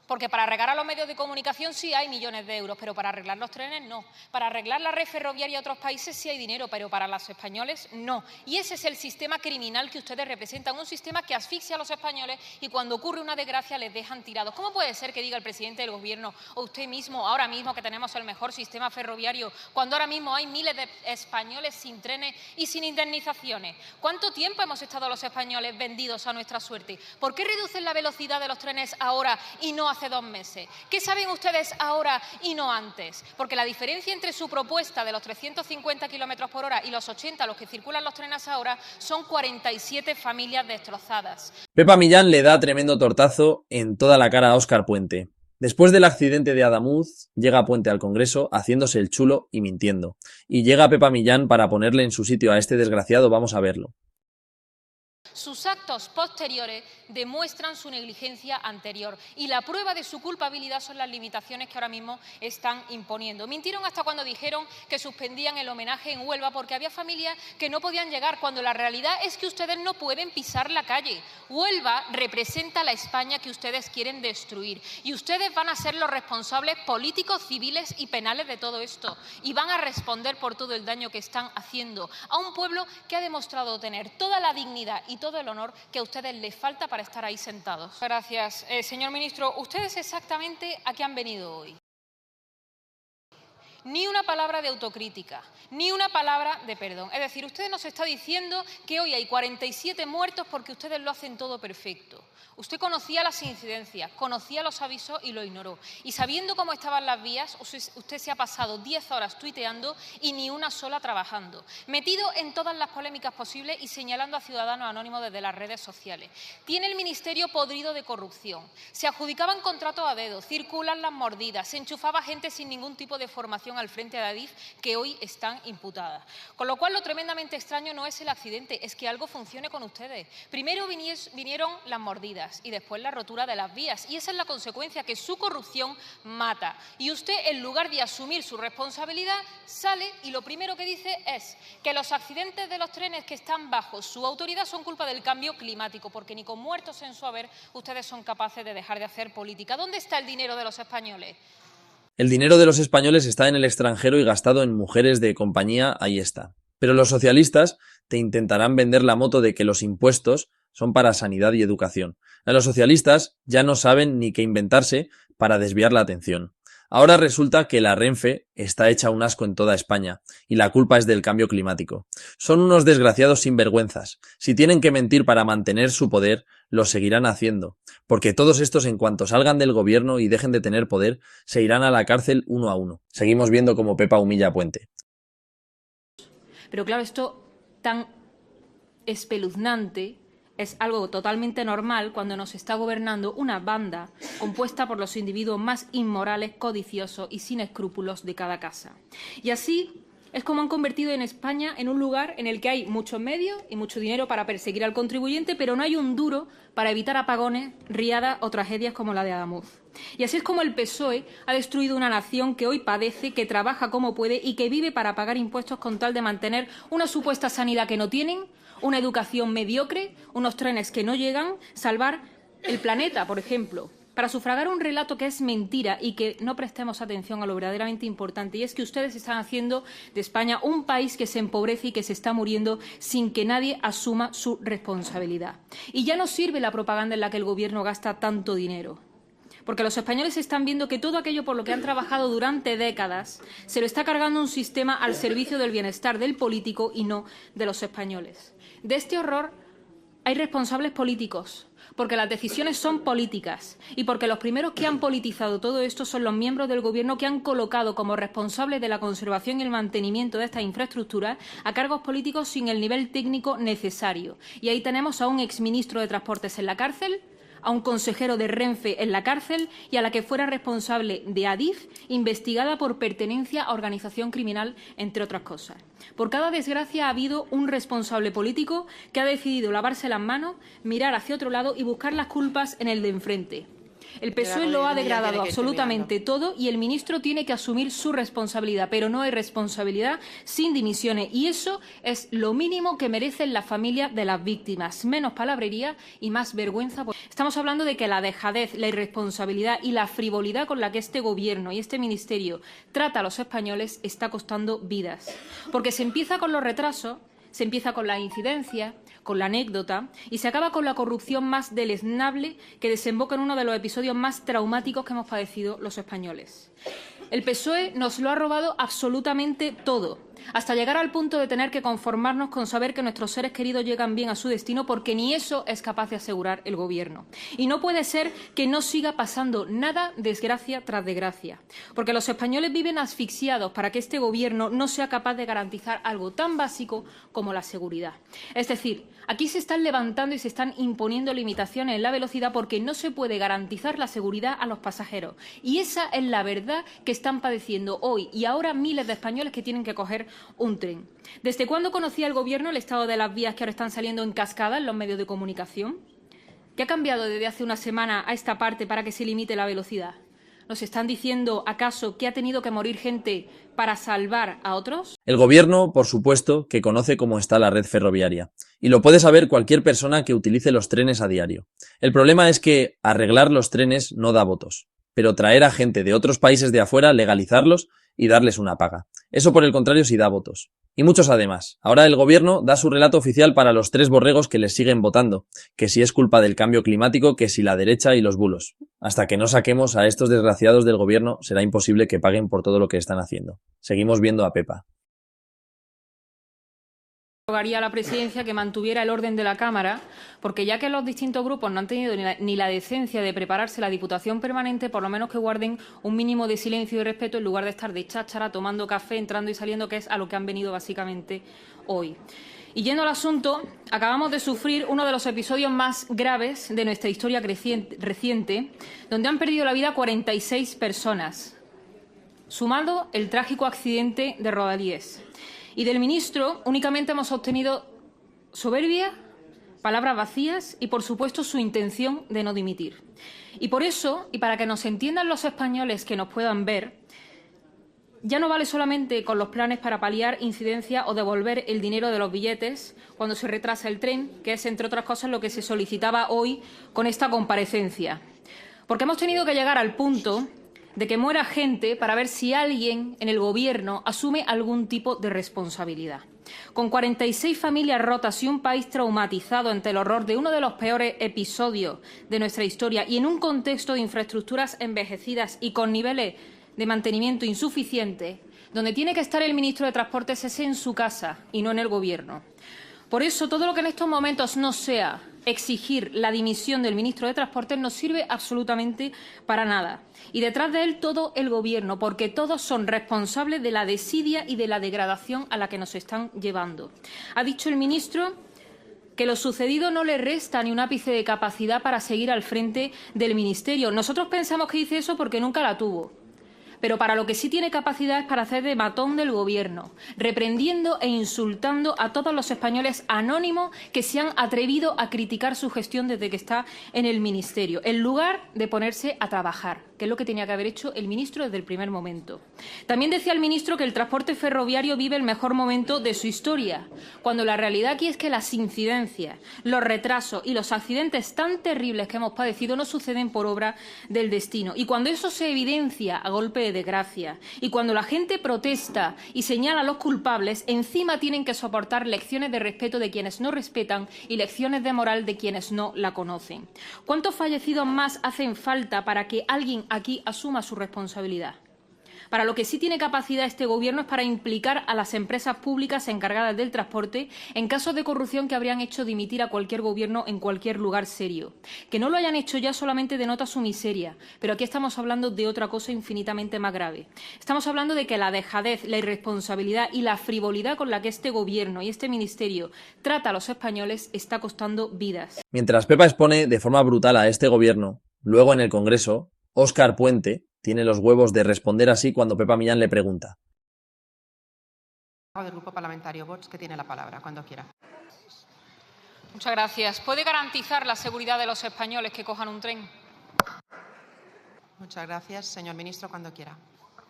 Porque para regar a los medios de comunicación sí hay millones de euros, pero para arreglar los trenes no. Para arreglar la red ferroviaria a otros países sí hay dinero, pero para los españoles no. Y ese es el sistema criminal que ustedes representan, un sistema que asfixia a los españoles y cuando ocurre una desgracia les dejan tirados. ¿Cómo puede ser que diga el presidente del Gobierno o usted mismo, ahora mismo que tenemos el mejor sistema ferroviario, cuando ahora mismo hay miles de españoles sin trenes y sin indemnizaciones? ¿Cuánto tiempo hemos estado los españoles vendidos a nuestra suerte? ¿Por qué reducen la velocidad de los trenes ahora y no hace 2 meses? ¿Qué saben ustedes ahora y no antes? Porque la diferencia entre su propuesta de los 350 kilómetros por hora y los 80 a los que circulan los trenes ahora son 47 familias destrozadas. Pepa Millán le da tremendo tortazo en toda la cara a Óscar Puente. Después del accidente de Adamuz, llega Puente al Congreso haciéndose el chulo y mintiendo. Y llega Pepa Millán para ponerle en su sitio a este desgraciado, vamos a verlo. Sus actos posteriores demuestran su negligencia anterior y la prueba de su culpabilidad son las limitaciones que ahora mismo están imponiendo. Mintieron hasta cuando dijeron que suspendían el homenaje en Huelva porque había familias que no podían llegar, cuando la realidad es que ustedes no pueden pisar la calle. Huelva representa la España que ustedes quieren destruir y ustedes van a ser los responsables políticos, civiles y penales de todo esto y van a responder por todo el daño que están haciendo a un pueblo que ha demostrado tener toda la dignidad y todo el honor que a ustedes les falta para estar ahí sentados. Gracias. Señor ministro, ¿ustedes exactamente a qué han venido hoy? Ni una palabra de autocrítica, ni una palabra de perdón. Es decir, usted nos está diciendo que hoy hay 47 muertos porque ustedes lo hacen todo perfecto. Usted conocía las incidencias, conocía los avisos y lo ignoró. Y sabiendo cómo estaban las vías, usted se ha pasado 10 horas tuiteando y ni una sola trabajando. Metido en todas las polémicas posibles y señalando a ciudadanos anónimos desde las redes sociales. Tiene el ministerio podrido de corrupción. Se adjudicaban contratos a dedo, circulan las mordidas, se enchufaba gente sin ningún tipo de formación al frente de Adif que hoy están imputadas. Con lo cual, lo tremendamente extraño no es el accidente, es que algo funcione con ustedes. Primero vinieron las mordidas y después la rotura de las vías. Y esa es la consecuencia, que su corrupción mata. Y usted, en lugar de asumir su responsabilidad, sale y lo primero que dice es que los accidentes de los trenes que están bajo su autoridad son culpa del cambio climático, porque ni con muertos en su haber ustedes son capaces de dejar de hacer política. ¿Dónde está el dinero de los españoles? El dinero de los españoles está en el extranjero y gastado en mujeres de compañía, ahí está. Pero los socialistas te intentarán vender la moto de que los impuestos son para sanidad y educación. A los socialistas ya no saben ni qué inventarse para desviar la atención. Ahora resulta que la Renfe está hecha un asco en toda España y la culpa es del cambio climático. Son unos desgraciados sinvergüenzas. Si tienen que mentir para mantener su poder, lo seguirán haciendo, porque todos estos, en cuanto salgan del gobierno y dejen de tener poder, se irán a la cárcel uno a uno. Seguimos viendo cómo Pepa humilla a Puente. Pero claro, esto tan espeluznante es algo totalmente normal cuando nos está gobernando una banda compuesta por los individuos más inmorales, codiciosos y sin escrúpulos de cada casa. Y así es como han convertido en España en un lugar en el que hay muchos medios y mucho dinero para perseguir al contribuyente, pero no hay un duro para evitar apagones, riadas o tragedias como la de Adamuz. Y así es como el PSOE ha destruido una nación que hoy padece, que trabaja como puede y que vive para pagar impuestos con tal de mantener una supuesta sanidad que no tienen, una educación mediocre, unos trenes que no llegan, salvar el planeta, por ejemplo, para sufragar un relato que es mentira y que no prestemos atención a lo verdaderamente importante, y es que ustedes están haciendo de España un país que se empobrece y que se está muriendo sin que nadie asuma su responsabilidad. Y ya no sirve la propaganda en la que el Gobierno gasta tanto dinero, porque los españoles están viendo que todo aquello por lo que han trabajado durante décadas se lo está cargando un sistema al servicio del bienestar del político y no de los españoles. De este horror hay responsables políticos, porque las decisiones son políticas y porque los primeros que han politizado todo esto son los miembros del Gobierno que han colocado como responsables de la conservación y el mantenimiento de estas infraestructuras a cargos políticos sin el nivel técnico necesario. Y ahí tenemos a un exministro de Transportes en la cárcel, a un consejero de Renfe en la cárcel y a la que fuera responsable de Adif, investigada por pertenencia a organización criminal, entre otras cosas. Por cada desgracia ha habido un responsable político que ha decidido lavarse las manos, mirar hacia otro lado y buscar las culpas en el de enfrente. El PSOE lo ha degradado absolutamente todo y el ministro tiene que asumir su responsabilidad, pero no hay responsabilidad sin dimisiones y eso es lo mínimo que merecen las familias de las víctimas. Menos palabrería y más vergüenza. Estamos hablando de que la dejadez, la irresponsabilidad y la frivolidad con la que este Gobierno y este Ministerio trata a los españoles está costando vidas. Porque se empieza con los retrasos, se empieza con la incidencia, con la anécdota y se acaba con la corrupción más deleznable que desemboca en uno de los episodios más traumáticos que hemos padecido los españoles. El PSOE nos lo ha robado absolutamente todo, hasta llegar al punto de tener que conformarnos con saber que nuestros seres queridos llegan bien a su destino porque ni eso es capaz de asegurar el Gobierno. Y no puede ser que no siga pasando nada desgracia tras desgracia, porque los españoles viven asfixiados para que este Gobierno no sea capaz de garantizar algo tan básico como la seguridad. Es decir, aquí se están levantando y se están imponiendo limitaciones en la velocidad porque no se puede garantizar la seguridad a los pasajeros. Y esa es la verdad que están padeciendo hoy y ahora miles de españoles que tienen que coger un tren. ¿Desde cuándo conocía el Gobierno el estado de las vías que ahora están saliendo en cascada en los medios de comunicación? ¿Qué ha cambiado desde hace una semana a esta parte para que se limite la velocidad? ¿Nos están diciendo, acaso, que ha tenido que morir gente para salvar a otros? El Gobierno, por supuesto, que conoce cómo está la red ferroviaria. Y lo puede saber cualquier persona que utilice los trenes a diario. El problema es que arreglar los trenes no da votos. Pero traer a gente de otros países de afuera, legalizarlos y darles una paga. Eso, por el contrario, sí da votos. Y muchos además. Ahora el Gobierno da su relato oficial para los 3 borregos que les siguen votando, que si es culpa del cambio climático, que si la derecha y los bulos. Hasta que no saquemos a estos desgraciados del Gobierno, será imposible que paguen por todo lo que están haciendo. Seguimos viendo a Pepa. Rogaría a la presidencia que mantuviera el orden de la Cámara, porque ya que los distintos grupos no han tenido ni la decencia de prepararse la Diputación Permanente, por lo menos que guarden un mínimo de silencio y respeto en lugar de estar de cháchara, tomando café, entrando y saliendo, que es a lo que han venido básicamente hoy. Y yendo al asunto, acabamos de sufrir uno de los episodios más graves de nuestra historia reciente, donde han perdido la vida 46 personas, sumado el trágico accidente de Rodalies. Y del ministro únicamente hemos obtenido soberbia, palabras vacías y, por supuesto, su intención de no dimitir. Y por eso, y para que nos entiendan los españoles que nos puedan ver, ya no vale solamente con los planes para paliar incidencias o devolver el dinero de los billetes cuando se retrasa el tren, que es, entre otras cosas, lo que se solicitaba hoy con esta comparecencia. Porque hemos tenido que llegar al punto de que muera gente para ver si alguien en el Gobierno asume algún tipo de responsabilidad. Con 46 familias rotas y un país traumatizado ante el horror de uno de los peores episodios de nuestra historia y en un contexto de infraestructuras envejecidas y con niveles de mantenimiento insuficientes, donde tiene que estar el ministro de Transportes es en su casa y no en el Gobierno. Por eso, todo lo que en estos momentos no sea exigir la dimisión del ministro de Transportes no sirve absolutamente para nada. Y detrás de él todo el Gobierno, porque todos son responsables de la desidia y de la degradación a la que nos están llevando. Ha dicho el ministro que lo sucedido no le resta ni un ápice de capacidad para seguir al frente del Ministerio. Nosotros pensamos que dice eso porque nunca la tuvo. Pero para lo que sí tiene capacidad es para hacer de matón del Gobierno, reprendiendo e insultando a todos los españoles anónimos que se han atrevido a criticar su gestión desde que está en el Ministerio, en lugar de ponerse a trabajar, que es lo que tenía que haber hecho el ministro desde el primer momento. También decía el ministro que el transporte ferroviario vive el mejor momento de su historia, cuando la realidad aquí es que las incidencias, los retrasos y los accidentes tan terribles que hemos padecido no suceden por obra del destino. Y cuando eso se evidencia a golpe de desgracia y cuando la gente protesta y señala a los culpables, encima tienen que soportar lecciones de respeto de quienes no respetan y lecciones de moral de quienes no la conocen. ¿Cuántos fallecidos más hacen falta para que alguien aquí asuma su responsabilidad? Para lo que sí tiene capacidad este Gobierno es para implicar a las empresas públicas encargadas del transporte en casos de corrupción que habrían hecho dimitir a cualquier Gobierno en cualquier lugar serio. Que no lo hayan hecho ya solamente denota su miseria, pero aquí estamos hablando de otra cosa infinitamente más grave. Estamos hablando de que la dejadez, la irresponsabilidad y la frivolidad con la que este Gobierno y este Ministerio trata a los españoles está costando vidas. Mientras Pepa expone de forma brutal a este Gobierno, luego en el Congreso, Óscar Puente tiene los huevos de responder así cuando Pepa Millán le pregunta. Del Grupo Parlamentario Vox, que tiene la palabra, cuando quiera. Muchas gracias. ¿Puede garantizar la seguridad de los españoles que cojan un tren? Muchas gracias. Señor ministro, cuando quiera.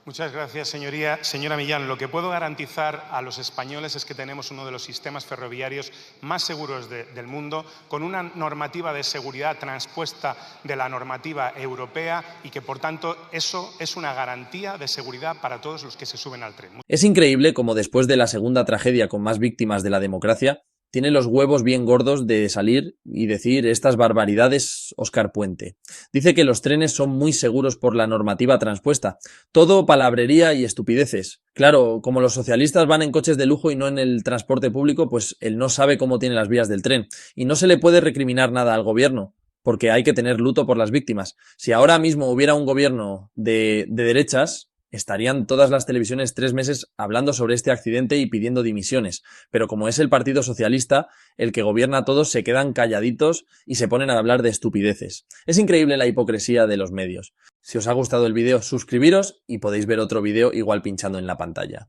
Muchas gracias, señoría. Señora Millán, lo que puedo garantizar a los españoles es que tenemos uno de los sistemas ferroviarios más seguros del mundo, con una normativa de seguridad transpuesta de la normativa europea y que, por tanto, eso es una garantía de seguridad para todos los que se suben al tren. Es increíble cómo después de la segunda tragedia con más víctimas de la democracia, tiene los huevos bien gordos de salir y decir estas barbaridades Óscar Puente. Dice que los trenes son muy seguros por la normativa transpuesta. Todo palabrería y estupideces. Claro, como los socialistas van en coches de lujo y no en el transporte público, pues él no sabe cómo tiene las vías del tren. Y no se le puede recriminar nada al gobierno, porque hay que tener luto por las víctimas. Si ahora mismo hubiera un gobierno de derechas, estarían todas las televisiones 3 meses hablando sobre este accidente y pidiendo dimisiones. Pero como es el Partido Socialista, el que gobierna a todos, se quedan calladitos y se ponen a hablar de estupideces. Es increíble la hipocresía de los medios. Si os ha gustado el vídeo, suscribiros y podéis ver otro vídeo igual pinchando en la pantalla.